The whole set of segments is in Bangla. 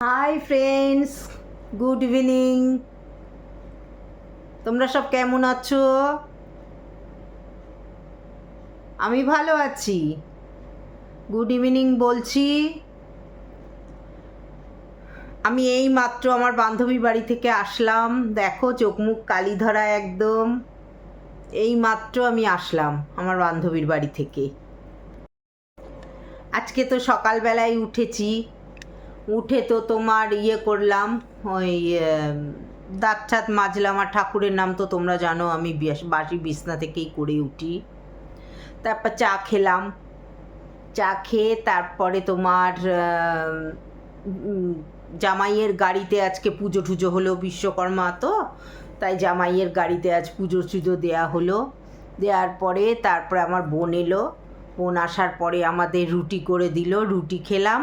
Hi friends, good evening. তোমরা সব কেমন আছো? আমি ভালো আছি। গুড ইভিনিং বলছি। আমি এই মাত্র আমার বান্ধবীর বাড়ি থেকে আসলাম। দেখো চোখ মুখ কালি ধরা একদম। এই মাত্র আমি আসলাম আমার বান্ধবীর বাড়ি থেকে। আজকে তো সকালবেলায় উঠেছি। উঠে তো তোমার করলাম, ওই দাঁত ঠাত মাজলাম। আর ঠাকুরের নাম তো তোমরা জানো আমি বাসি বিছনা থেকেই করে উঠি। তারপর চা খেলাম। চা খেয়ে তারপরে তোমার জামাইয়ের গাড়িতে আজকে পুজো টুজো হলো, বিশ্বকর্মা তো, তাই জামাইয়ের গাড়িতে আজ পুজো টুজো দেওয়া হলো। দেওয়ার পরে তারপরে আমার বোন এলো। বোন আসার পরে আমাদের রুটি করে দিল, রুটি খেলাম,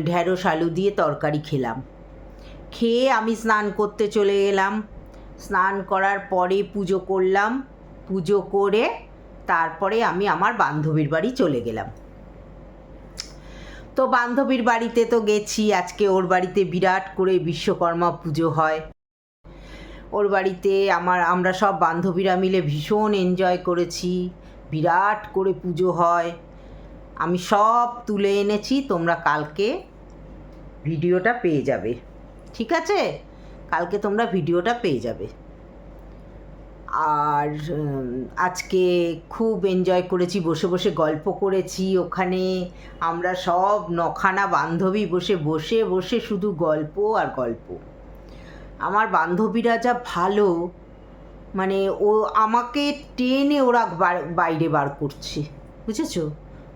ঢ্যাঁড়স আলু দিয়ে তরকারি খেলাম। খেয়ে আমি স্নান করতে চলে গেলাম। স্নান করার পরে পুজো করলাম। পুজো করে তারপরে আমি আমার বান্ধবীর বাড়ি চলে গেলাম। তো বান্ধবীর বাড়িতে তো গেছি। আজকে ওর বাড়িতে বিরাট করে বিশ্বকর্মা পুজো হয়। ওর বাড়িতে আমরা সব বান্ধবীরা মিলে ভীষণ এনজয় করেছি। বিরাট করে পুজো হয়। আমি সব তুলে এনেছি, তোমরা কালকে ভিডিওটা পেয়ে যাবে। ঠিক আছে, কালকে তোমরা ভিডিওটা পেয়ে যাবে। আর আজকে খুব এনজয় করেছি, বসে বসে গল্প করেছি ওখানে। আমরা সব নখানা বান্ধবী বসে বসে বসে শুধু গল্প আর গল্প। আমার বান্ধবীরা যা ভালো, মানে ও আমাকে টেনে ওরা বাইরে বার করছে, বুঝেছো?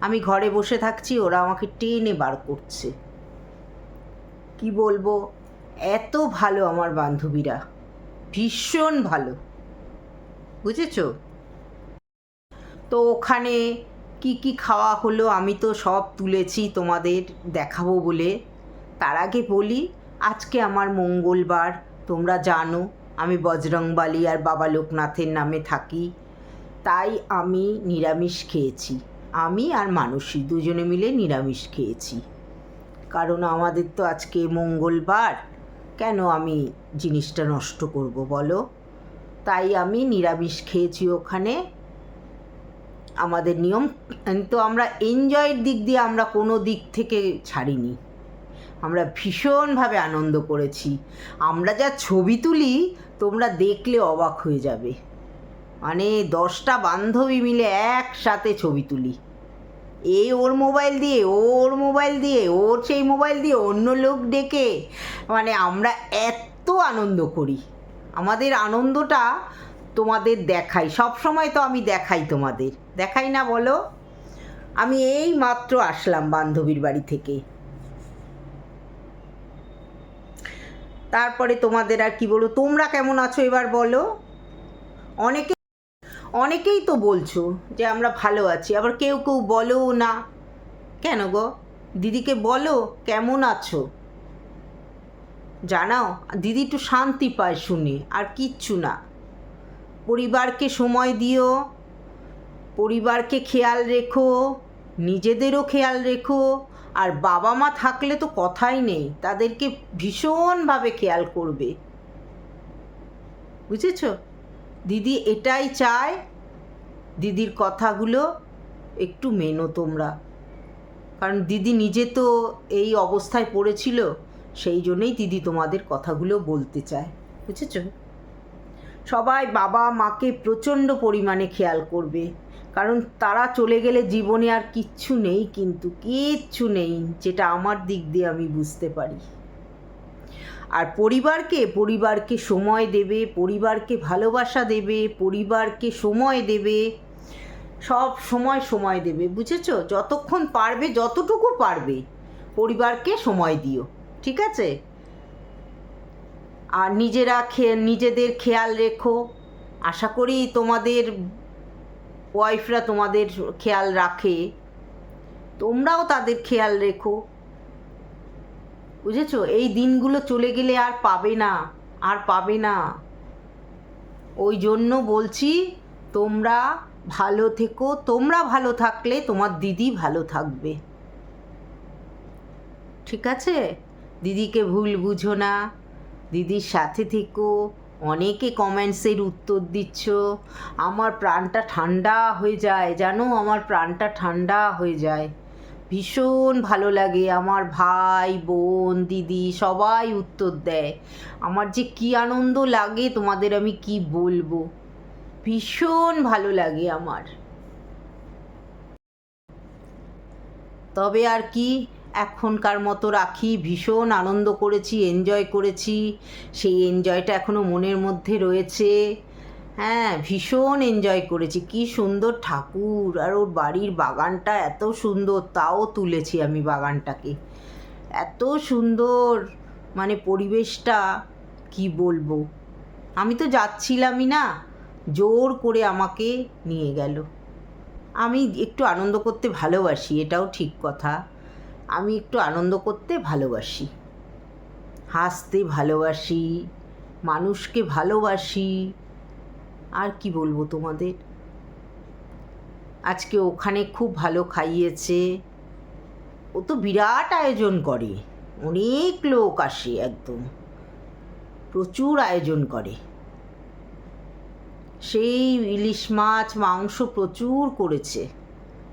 আমি ঘরে বসে থাকছি, ওরা আমাকে টেনে বার করছে। কি বলবো, এত ভালো আমার বান্ধবীরা, ভীষণ ভালো, বুঝেছো? তো ওখানে কি কি খাওয়া হলো আমি তো সব তুলেছি তোমাদের দেখাবো বলে। তার আগে বলি, আজকে আমার মঙ্গলবার। তোমরা জানো আমি বজরংবলী আর বাবা লোকনাথের নামে থাকি, তাই আমি নিরামিষ খেয়েছি। আমি আর মানসী দুজনে মিলে নিরামিষ খেয়েছি, কারণ আমাদের তো আজকে মঙ্গলবার। কেন আমি জিনিসটা নষ্ট করব বলো? তাই আমি নিরামিষ খেয়েছি ওখানে। আমাদের নিয়ম। তো আমরা এনজয়ের দিক দিয়ে আমরা কোনো দিক থেকে ছাড়িনি। আমরা ভীষণভাবে আনন্দ করেছি। আমরা যা ছবি তুলি তোমরা দেখলে অবাক হয়ে যাবে। মানে 10টা বান্ধবী মিলে একসাথে ছবি তুলি। ওর মোবাইল দিয়ে, ওর মোবাইল দিয়ে, ওর সেই মোবাইল দিয়ে অন্য লোক ডেকে, মানে আমরা এত আনন্দ করি। আমাদের আনন্দটা তোমাদের দেখাই, সব সময় তো আমি দেখাই, তোমাদের দেখাই না বলো? আমি এই মাত্র আসলাম বান্ধবীর বাড়ি থেকে। তারপরে তোমাদের আর কি বলো, তোমরা কেমন আছো এবার বলো? অনেকেই তো বলছো যে আমরা ভালো আছি, আবার কেউ কেউ বলেও না। কেন গো? দিদিকে বলো কেমন আছো, জানাও। দিদি একটু শান্তি পায় শুনে, আর কিচ্ছু না। পরিবারকে সময় দিও, পরিবারকে খেয়াল রেখো, নিজেদেরও খেয়াল রেখো। আর বাবা মা থাকলে তো কথাই নেই, তাদেরকে ভীষণভাবে খেয়াল করবে, বুঝেছ? দিদি এটাই চায়, দিদির কথাগুলো একটু মেনো তোমরা। কারণ দিদি নিজে তো এই অবস্থায় পড়েছিল, সেই জন্যেই দিদি তোমাদের কথাগুলো বলতে চায়, বুঝেছ? সবাই বাবা মাকে প্রচণ্ড পরিমাণে খেয়াল করবে, কারণ তারা চলে গেলে জীবনে আর কিচ্ছু নেই, কিন্তু কিচ্ছু নেই, যেটা আমার দিক দিয়ে আমি বুঝতে পারি। আর পরিবারকে সময় দেবে, পরিবারকে ভালোবাসা দেবে, পরিবারকে সময় দেবে, সব সময় দেবে, বুঝেছো? যতক্ষণ পারবে, যতটুকু পারবে পরিবারকে সময় দিও, ঠিক আছে? আর নিজেদের খেয়াল রেখো। আশা করি তোমাদের ওয়াইফরা তোমাদের খেয়াল রাখে, তোমরাও তাদের খেয়াল রেখো, বুঝেছো? এই দিনগুলো চলে গেলে আর পাবে না, আর পাবে না। ওই জন্য বলছি, তোমরা ভালো থেকো। তোমরা ভালো থাকলে তোমার দিদি ভালো থাকবে, ঠিক আছে? দিদিকে ভুল বুঝো না, দিদির সাথে থেকো। অনেকে কমেন্টসের উত্তর দিচ্ছ, আমার প্রাণটা ঠান্ডা হয়ে যায় জানো, আমার প্রাণটা ঠান্ডা হয়ে যায়। ভীষণ ভালো লাগে, আমার ভাই বোন দিদি সবাই উত্তর দেয়। আমার যে কী আনন্দ লাগে তোমাদের আমি কি বলবো, ভীষণ ভালো লাগে আমার। তবে আর কি, এখনকার মতো রাখি। ভীষণ আনন্দ করেছি, এনজয় করেছি, সেই এনজয়টা এখনও মনের মধ্যে রয়েছে। হ্যাঁ, ভীষণ এনজয় করেছি। কি সুন্দর ঠাকুর, আর ওর বাড়ির বাগানটা এত সুন্দর, তাও তুলেছি আমি বাগানটাকে। এত সুন্দর মানে পরিবেশটা, কি বলবো। আমি তো যাচ্ছিলামই না, জোর করে আমাকে নিয়ে গেল। আমি একটু আনন্দ করতে ভালোবাসি, এটাও ঠিক কথা। আমি একটু আনন্দ করতে ভালোবাসি, হাসতে ভালোবাসি, মানুষকে ভালোবাসি। আর কি বলবো তোমাদের। আজকে ওখানে খুব ভালো খাইয়েছে। ও তো বিরাট আয়োজন করে, অনেক লোক আসে, একদম প্রচুর আয়োজন করে। সেই ইলিশ মাছ মাংস প্রচুর করেছে,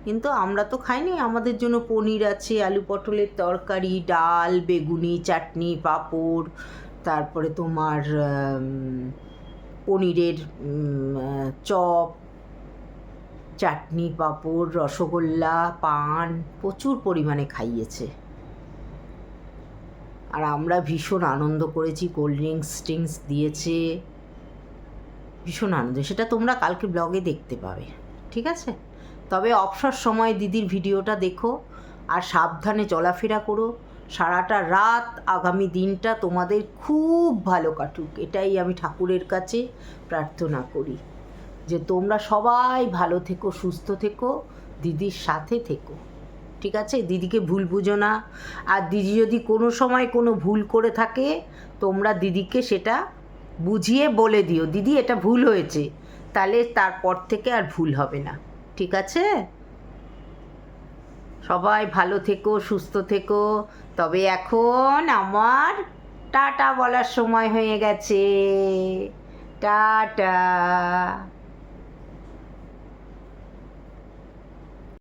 কিন্তু আমরা তো খাইনি। আমাদের জন্য পনির আছে, আলু পটলের তরকারি, ডাল, বেগুনি, চাটনি, পাঁপড়, তারপরে তোমার পনিরের চপ, চাটনি, পাঁপড়, রসগোল্লা, পান, প্রচুর পরিমাণে খাইয়েছে। আর আমরা ভীষণ আনন্দ করেছি, কোল্ড ড্রিঙ্কস দিয়েছে, ভীষণ আনন্দ। সেটা তোমরা কালকে ব্লগে দেখতে পাবে, ঠিক আছে? তবে অবসর সময় দিদির ভিডিওটা দেখো, আর সাবধানে চলাফেরা করো। সারাটা রাত আগামী দিনটা তোমাদের খুব ভালো কাটুক, এটাই আমি ঠাকুরের কাছে প্রার্থনা করি, যে তোমরা সবাই ভালো থেকো, সুস্থ থেকো, দিদির সাথে থেকো, ঠিক আছে? দিদিকে ভুল বুঝো না। আর দিদি যদি কোনো সময় কোনো ভুল করে থাকে, তোমরা দিদিকে সেটা বুঝিয়ে বলে দিও, দিদি এটা ভুল হয়েছে, তাহলে তারপর থেকে আর ভুল হবে না, ঠিক আছে? সবাই ভালো থেকো, সুস্থ থেকো। তবে এখন আমার টাটা বলার সময় হয়ে গেছে। টাটা।